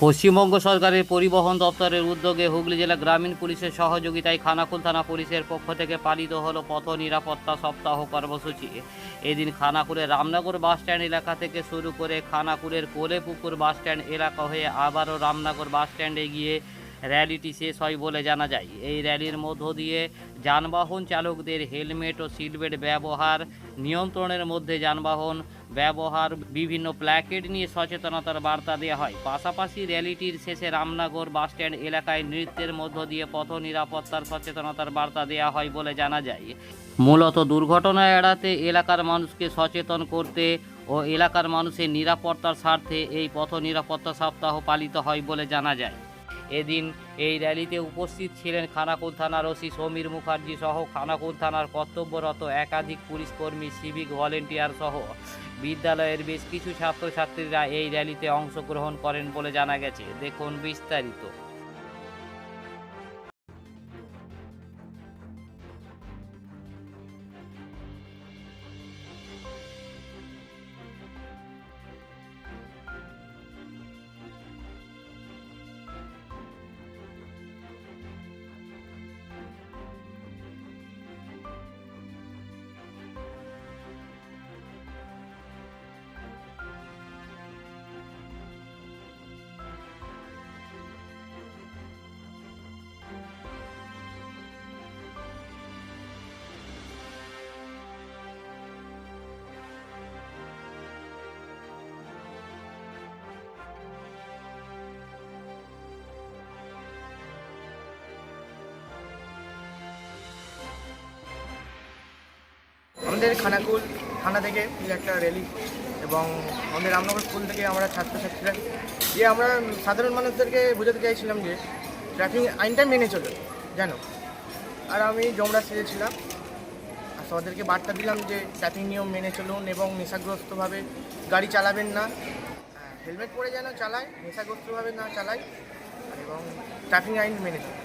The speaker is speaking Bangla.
পশ্চিমবঙ্গ সরকারের পরিবহন দপ্তরের উদ্যোগে হুগলি জেলা গ্রামীণ পুলিশের সহযোগিতায় খানাকুল থানা পুলিশের পক্ষ থেকে পালিত হলো পথ নিরাপত্তা সপ্তাহ কর্মসূচি। এদিন খানাকুলের রামনগর বাসস্ট্যান্ড এলাকা থেকে শুরু করে খানাকুলের কোলেপুকুর বাসস্ট্যান্ড এলাকা হয়ে আবারও রামনগর বাসস্ট্যান্ডে গিয়ে র্যালিটি শেষ হয় বলে জানা যায়। এই র্যালির মধ্য দিয়ে যানবাহন চালকদের হেলমেট ও সিটবেল্ট ব্যবহার, নিয়ন্ত্রণের মধ্যে যানবাহন ব্যবহার, বিভিন্ন প্ল্যাকেট নিয়ে সচেতনতার বার্তা দেওয়া হয়। পাশাপাশি র্যালিটির শেষে রামনগর বাসস্ট্যান্ড এলাকায় নৃত্যের মধ্য দিয়ে পথ নিরাপত্তার সচেতনতার বার্তা দেওয়া হয় বলে জানা যায়। মূলত দুর্ঘটনা এড়াতে এলাকার মানুষকে সচেতন করতে ও এলাকার মানুষের নিরাপত্তার স্বার্থে এই পথ নিরাপত্তা সপ্তাহ পালিত হয় বলে জানা যায়। এদিন এই র্যালিতে উপস্থিত ছিলেন খানাকুল থানার ওসি সমীর মুখার্জি সহ খানাকুল থানার কর্তব্যরত একাধিক পুলিশ কর্মী, সিভিক ভলেন্টিয়ার সহ বিদ্যালয়ের বেশ কিছু ছাত্রছাত্রীরা এই র্যালিতে অংশগ্রহণ করেন বলে জানা গেছে। দেখুন বিস্তারিত। আমাদের খানাকুল থানা থেকে একটা র্যালি এবং আমাদের রামনগর স্কুল থেকে আমরা ছাত্রছাত্রীরা আমরা সাধারণ মানুষদেরকে বোঝাতে চাইছিলাম যে ট্রাফিক আইনটা মেনে চলে জানো। আর আমি জমরা সেজেছিলাম আর সবাদেরকে বার্তা দিলাম যে ট্রাফিক নিয়ম মেনে চলুন এবং নেশাগ্রস্তভাবে গাড়ি চালাবেন না, হেলমেট পরে যেন চালায়, নেশাগ্রস্তভাবে না চালায় এবং ট্রাফিক আইন মেনে চলুন।